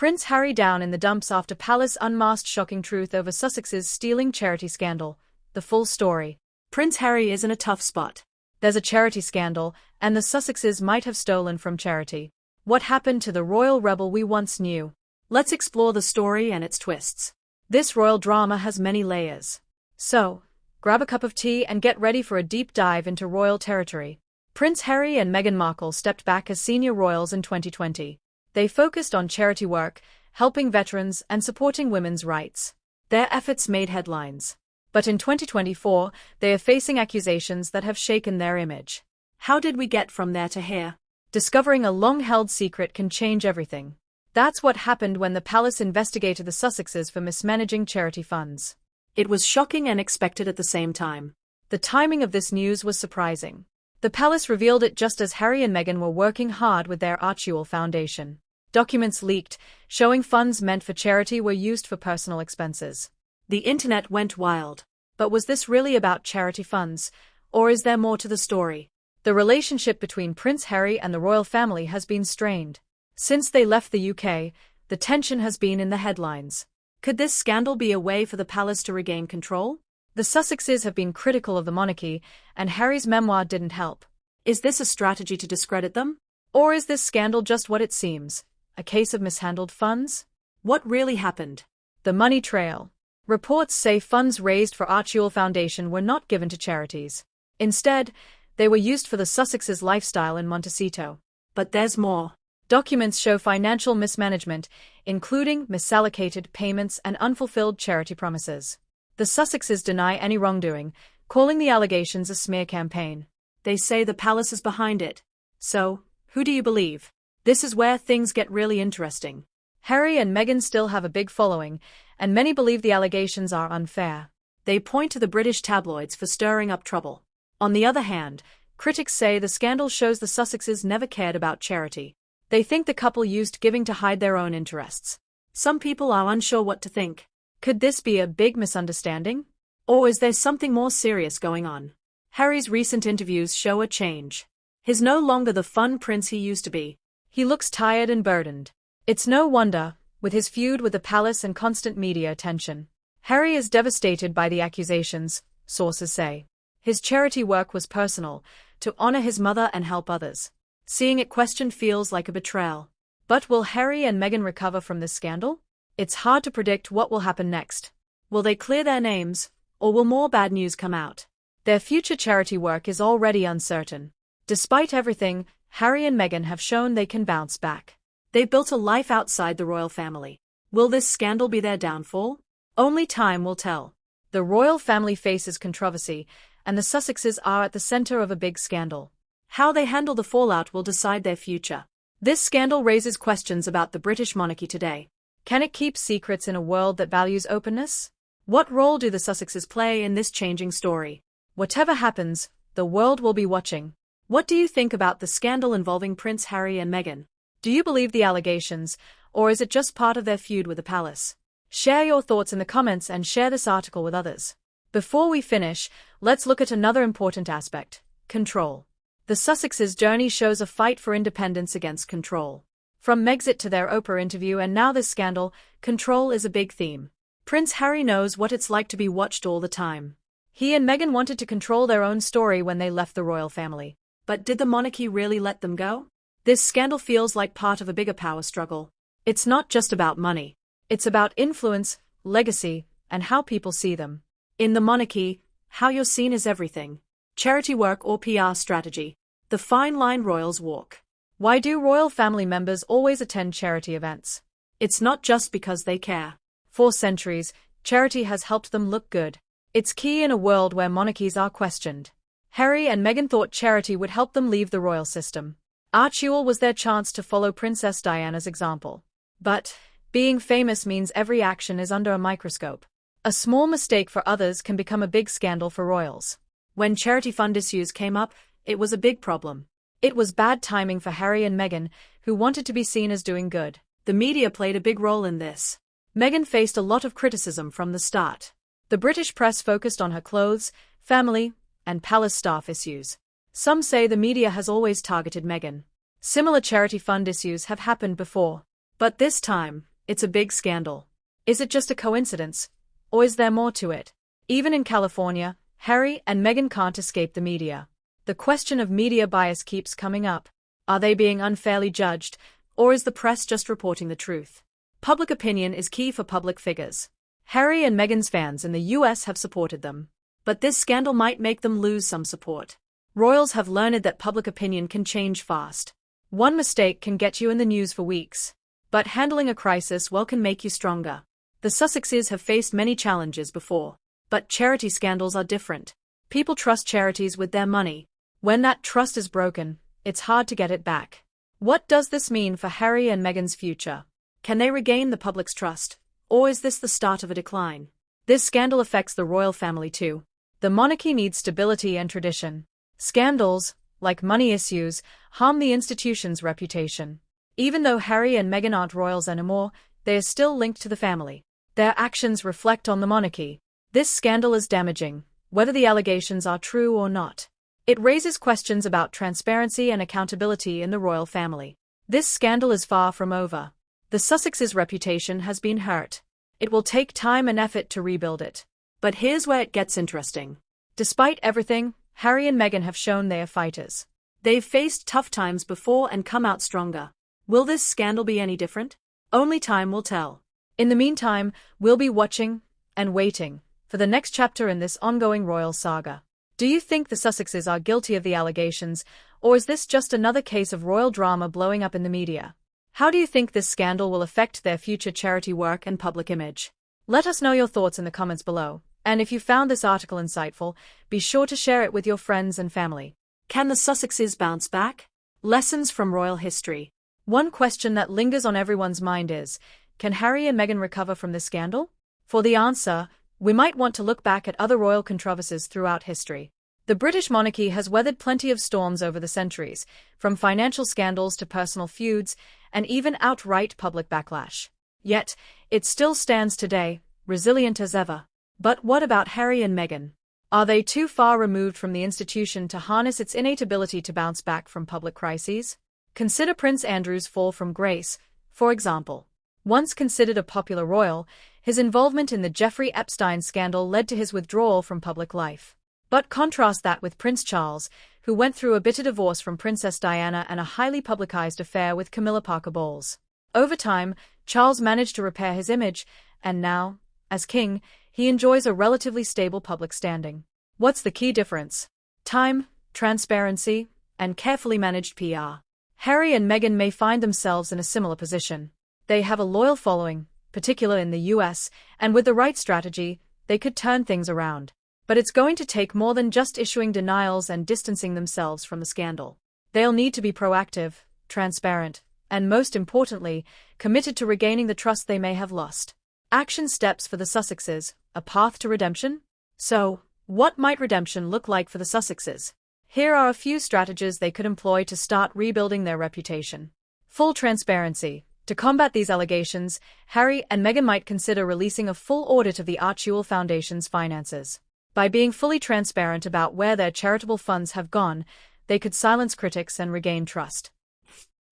Prince Harry down in the dumps after palace unmasked shocking truth over Sussexes stealing charity scandal. The full story. Prince Harry is in a tough spot. There's a charity scandal, and the Sussexes might have stolen from charity. What happened to the royal rebel we once knew? Let's explore the story and its twists. This royal drama has many layers. So, grab a cup of tea and get ready for a deep dive into royal territory. Prince Harry and Meghan Markle stepped back as senior royals in 2020. They focused on charity work, helping veterans and supporting women's rights. Their efforts made headlines. But in 2024, they are facing accusations that have shaken their image. How did we get from there to here? Discovering a long-held secret can change everything. That's what happened when the palace investigated the Sussexes for mismanaging charity funds. It was shocking and expected at the same time. The timing of this news was surprising. The palace revealed it just as Harry and Meghan were working hard with their Archie Foundation. Documents leaked, showing funds meant for charity were used for personal expenses. The internet went wild. But was this really about charity funds, or is there more to the story? The relationship between Prince Harry and the royal family has been strained. Since they left the UK, the tension has been in the headlines. Could this scandal be a way for the palace to regain control? The Sussexes have been critical of the monarchy, and Harry's memoir didn't help. Is this a strategy to discredit them? Or is this scandal just what it seems? A case of mishandled funds? What really happened? The money trail. Reports say funds raised for Archie Foundation were not given to charities. Instead, they were used for the Sussexes' lifestyle in Montecito. But there's more. Documents show financial mismanagement, including misallocated payments and unfulfilled charity promises. The Sussexes deny any wrongdoing, calling the allegations a smear campaign. They say the palace is behind it. So, who do you believe? This is where things get really interesting. Harry and Meghan still have a big following, and many believe the allegations are unfair. They point to the British tabloids for stirring up trouble. On the other hand, critics say the scandal shows the Sussexes never cared about charity. They think the couple used giving to hide their own interests. Some people are unsure what to think. Could this be a big misunderstanding? Or is there something more serious going on? Harry's recent interviews show a change. He's no longer the fun prince he used to be. He looks tired and burdened. It's no wonder, with his feud with the palace and constant media attention. Harry is devastated by the accusations, sources say. His charity work was personal, to honor his mother and help others. Seeing it questioned feels like a betrayal. But will Harry and Meghan recover from this scandal? It's hard to predict what will happen next. Will they clear their names, or will more bad news come out? Their future charity work is already uncertain. Despite everything, Harry and Meghan have shown they can bounce back. They've built a life outside the royal family. Will this scandal be their downfall? Only time will tell. The royal family faces controversy, and the Sussexes are at the center of a big scandal. How they handle the fallout will decide their future. This scandal raises questions about the British monarchy today. Can it keep secrets in a world that values openness? What role do the Sussexes play in this changing story? Whatever happens, the world will be watching. What do you think about the scandal involving Prince Harry and Meghan? Do you believe the allegations, or is it just part of their feud with the palace? Share your thoughts in the comments and share this article with others. Before we finish, let's look at another important aspect: control. The Sussexes' journey shows a fight for independence against control. From Megxit to their Oprah interview and now this scandal, control is a big theme. Prince Harry knows what it's like to be watched all the time. He and Meghan wanted to control their own story when they left the royal family. But did the monarchy really let them go? This scandal feels like part of a bigger power struggle. It's not just about money. It's about influence, legacy, and how people see them. In the monarchy, how you're seen is everything. Charity work or PR strategy. The fine line royals walk. Why do royal family members always attend charity events? It's not just because they care. For centuries, charity has helped them look good. It's key in a world where monarchies are questioned. Harry and Meghan thought charity would help them leave the royal system. Archie was their chance to follow Princess Diana's example. But being famous means every action is under a microscope. A small mistake for others can become a big scandal for royals. When charity fund issues came up, it was a big problem. It was bad timing for Harry and Meghan, who wanted to be seen as doing good. The media played a big role in this. Meghan faced a lot of criticism from the start. The British press focused on her clothes, family, and palace staff issues. Some say the media has always targeted Meghan. Similar charity fund issues have happened before. But this time, it's a big scandal. Is it just a coincidence? Or is there more to it? Even in California, Harry and Meghan can't escape the media. The question of media bias keeps coming up. Are they being unfairly judged, or is the press just reporting the truth? Public opinion is key for public figures. Harry and Meghan's fans in the US have supported them. But this scandal might make them lose some support. Royals have learned that public opinion can change fast. One mistake can get you in the news for weeks. But handling a crisis well can make you stronger. The Sussexes have faced many challenges before. But charity scandals are different. People trust charities with their money. When that trust is broken, it's hard to get it back. What does this mean for Harry and Meghan's future? Can they regain the public's trust? Or is this the start of a decline? This scandal affects the royal family too. The monarchy needs stability and tradition. Scandals, like money issues, harm the institution's reputation. Even though Harry and Meghan aren't royals anymore, they are still linked to the family. Their actions reflect on the monarchy. This scandal is damaging, whether the allegations are true or not. It raises questions about transparency and accountability in the royal family. This scandal is far from over. The Sussexes' reputation has been hurt. It will take time and effort to rebuild it. But here's where it gets interesting. Despite everything, Harry and Meghan have shown they are fighters. They've faced tough times before and come out stronger. Will this scandal be any different? Only time will tell. In the meantime, we'll be watching and waiting for the next chapter in this ongoing royal saga. Do you think the Sussexes are guilty of the allegations, or is this just another case of royal drama blowing up in the media? How do you think this scandal will affect their future charity work and public image? Let us know your thoughts in the comments below, and if you found this article insightful, be sure to share it with your friends and family. Can the Sussexes bounce back? Lessons from royal history. One question that lingers on everyone's mind is, can Harry and Meghan recover from this scandal? For the answer, we might want to look back at other royal controversies throughout history. The British monarchy has weathered plenty of storms over the centuries, from financial scandals to personal feuds, and even outright public backlash. Yet, it still stands today, resilient as ever. But what about Harry and Meghan? Are they too far removed from the institution to harness its innate ability to bounce back from public crises? Consider Prince Andrew's fall from grace, for example. Once considered a popular royal, his involvement in the Jeffrey Epstein scandal led to his withdrawal from public life. But contrast that with Prince Charles, who went through a bitter divorce from Princess Diana and a highly publicized affair with Camilla Parker Bowles. Over time, Charles managed to repair his image, and now, as king, he enjoys a relatively stable public standing. What's the key difference? Time, transparency, and carefully managed PR. Harry and Meghan may find themselves in a similar position. They have a loyal following, particularly in the US, and with the right strategy, they could turn things around. But it's going to take more than just issuing denials and distancing themselves from the scandal. They'll need to be proactive, transparent, and most importantly, committed to regaining the trust they may have lost. Action steps for the Sussexes, a path to redemption? So, what might redemption look like for the Sussexes? Here are a few strategies they could employ to start rebuilding their reputation. Full transparency. To combat these allegations, Harry and Meghan might consider releasing a full audit of the Archie Foundation's finances. By being fully transparent about where their charitable funds have gone, they could silence critics and regain trust.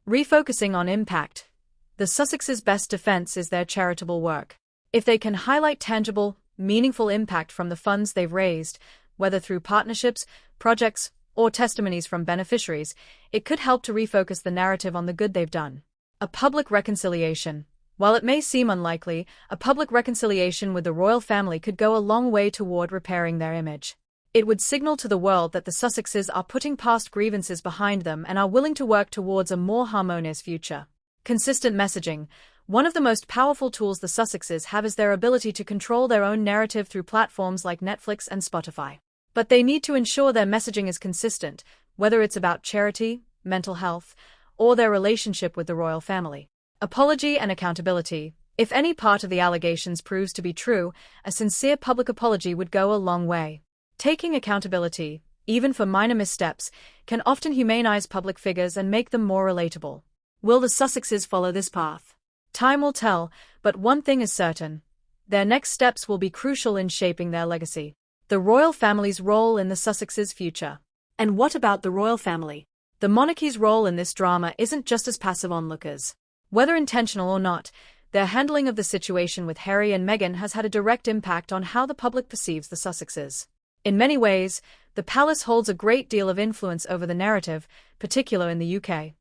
Refocusing on impact. The Sussexes' best defense is their charitable work. If they can highlight tangible, meaningful impact from the funds they've raised, whether through partnerships, projects, or testimonies from beneficiaries, it could help to refocus the narrative on the good they've done. A public reconciliation. While it may seem unlikely, a public reconciliation with the royal family could go a long way toward repairing their image. It would signal to the world that the Sussexes are putting past grievances behind them and are willing to work towards a more harmonious future. Consistent messaging. One of the most powerful tools the Sussexes have is their ability to control their own narrative through platforms like Netflix and Spotify. But they need to ensure their messaging is consistent, whether it's about charity, mental health, or their relationship with the royal family. Apology and accountability. If any part of the allegations proves to be true, a sincere public apology would go a long way. Taking accountability, even for minor missteps, can often humanize public figures and make them more relatable. Will the Sussexes follow this path? Time will tell, but one thing is certain. Their next steps will be crucial in shaping their legacy. The royal family's role in the Sussexes' future. And what about the royal family? The monarchy's role in this drama isn't just as passive onlookers. Whether intentional or not, Their handling of the situation with Harry and Meghan has had a direct impact on how the public perceives the Sussexes. In many ways, the palace holds a great deal of influence over the narrative, particularly in the UK.